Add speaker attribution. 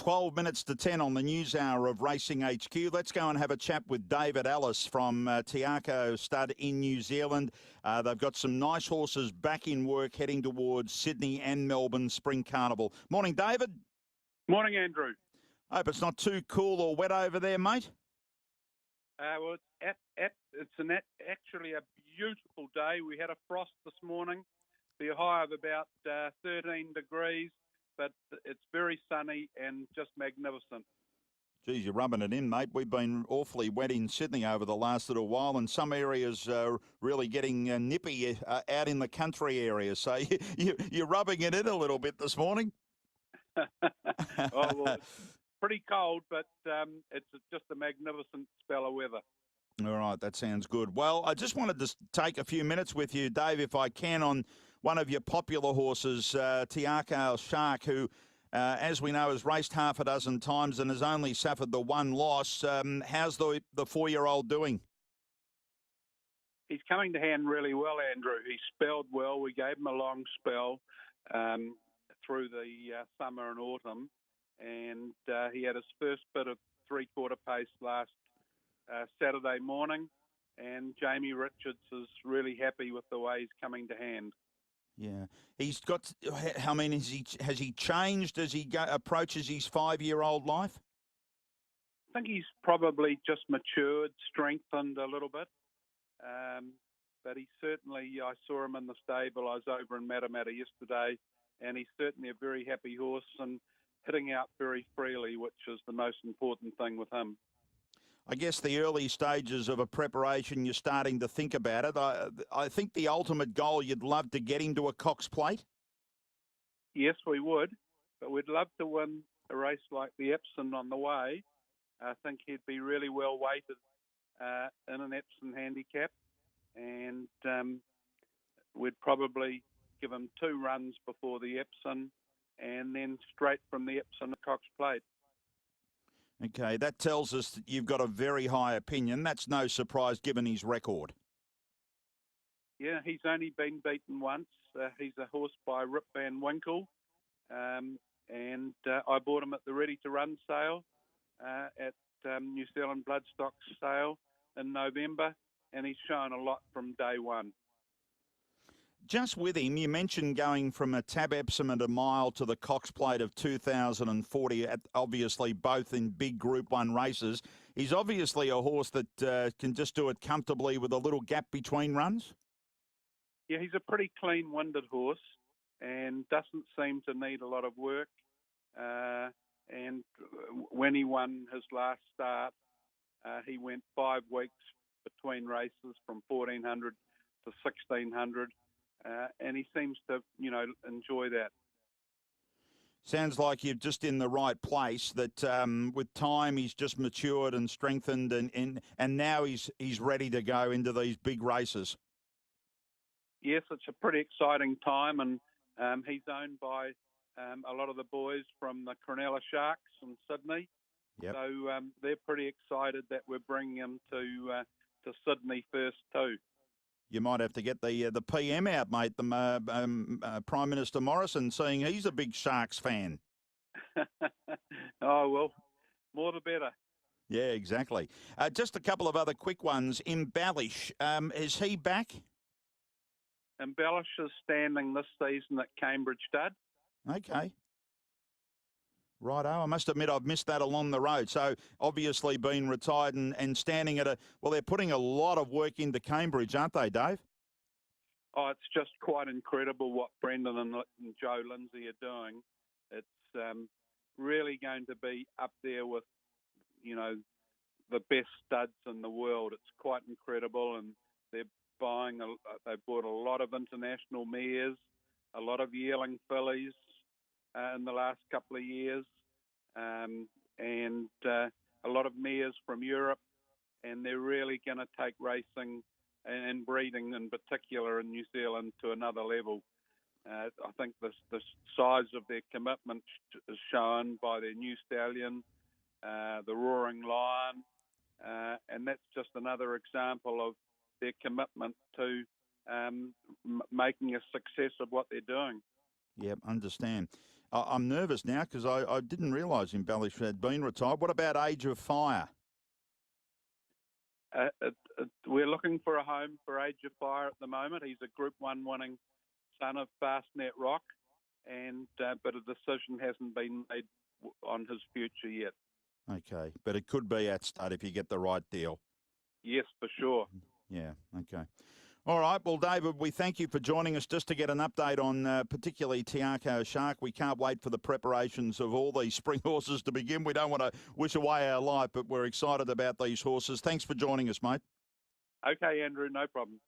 Speaker 1: 12 minutes to 10 on the news hour of Racing HQ. Let's go and have a chat with David Ellis from Akau Stud in New Zealand. They've got some nice horses back in work heading towards Sydney and Melbourne Spring Carnival. Morning, David.
Speaker 2: Morning, Andrew.
Speaker 1: Hope it's not too cool or wet over there, mate.
Speaker 2: Well, it's actually a beautiful day. We had a frost this morning, the high of about 13 degrees, but it's very sunny and just magnificent.
Speaker 1: Geez, you're rubbing it in, mate. We've been awfully wet in Sydney over the last little while, and some areas really getting nippy out in the country areas. So you're rubbing it in a little bit this morning.
Speaker 2: Oh, well, it's pretty cold, but it's just a magnificent spell of weather.
Speaker 1: All right, that sounds good. Well, I just wanted to take a few minutes with you, Dave, if I can, on one of your popular horses, Akau Shark, who, as we know, has raced half a dozen times and has only suffered the one loss. How's the 4-year-old doing?
Speaker 2: He's coming to hand really well, Andrew. He spelled well. We gave him a long spell through the summer and autumn, and he had his first bit of three-quarter pace last Saturday morning, and Jamie Richards is really happy with the way he's coming to hand.
Speaker 1: Yeah, he's got. I mean, has he changed as he approaches his 5-year-old life?
Speaker 2: I think he's probably just matured, strengthened a little bit. But he certainly, I saw him in the stable. I was over in Matamata yesterday, and he's certainly a very happy horse and hitting out very freely, which is the most important thing with him.
Speaker 1: I guess the early stages of a preparation, you're starting to think about it. I think the ultimate goal, you'd love to get him to a Cox Plate.
Speaker 2: Yes, we would, but we'd love to win a race like the Epsom on the way. I think he'd be really well weighted in an Epsom handicap, and we'd probably give him 2 runs before the Epsom and then straight from the Epsom to Cox Plate.
Speaker 1: Okay, that tells us that you've got a very high opinion. That's no surprise given his record.
Speaker 2: Yeah, he's only been beaten once. He's a horse by Rip Van Winkle, and I bought him at the Ready to Run sale at New Zealand Bloodstock sale in November, and he's shown a lot from day one.
Speaker 1: Just with him, you mentioned going from a Tab Epsom at a mile to the Cox Plate of 2040, obviously both in big Group 1 races. He's obviously a horse that can just do it comfortably with a little gap between runs.
Speaker 2: Yeah, he's a pretty clean-winded horse and doesn't seem to need a lot of work. And when he won his last start, he went 5 weeks between races from 1400 to 1600. And he seems to, enjoy that.
Speaker 1: Sounds like you're just in the right place, that with time he's just matured and strengthened and now he's ready to go into these big races.
Speaker 2: Yes, it's a pretty exciting time, and he's owned by a lot of the boys from the Akau Sharks in Sydney.
Speaker 1: Yep.
Speaker 2: So they're pretty excited that we're bringing him to Sydney first too.
Speaker 1: You might have to get the PM out, mate, the Prime Minister Morrison, seeing he's a big Sharks fan.
Speaker 2: Oh, well, more the better.
Speaker 1: Yeah, exactly. Just a couple of other quick ones. Embellish, is he back?
Speaker 2: Embellish is standing this season at Cambridge Stud.
Speaker 1: Okay. Righto, I must admit I've missed that along the road. So obviously been retired and standing at they're putting a lot of work into Cambridge, aren't they, Dave?
Speaker 2: Oh, it's just quite incredible what Brendan and Joe Lindsay are doing. It's really going to be up there with, the best studs in the world. It's quite incredible, and they've bought a lot of international mares, a lot of yearling fillies in the last couple of years, and a lot of mares from Europe, and they're really going to take racing and breeding in particular in New Zealand to another level. I think the size of their commitment is shown by their new stallion, the Roaring Lion, and that's just another example of their commitment to making a success of what they're doing.
Speaker 1: Yep, understand. I'm nervous now because I didn't realise Embellish had been retired. What about Age of Fire?
Speaker 2: We're looking for a home for Age of Fire at the moment. He's a Group 1 winning son of Fastnet Rock, and but a decision hasn't been made on his future yet.
Speaker 1: Okay, but it could be at stud if you get the right deal.
Speaker 2: Yes, for sure.
Speaker 1: Yeah, okay. All right, well, David, we thank you for joining us just to get an update on particularly Akau Shark. We can't wait for the preparations of all these spring horses to begin. We don't want to wish away our life, but we're excited about these horses. Thanks for joining us, mate.
Speaker 2: Okay, Andrew, no problem.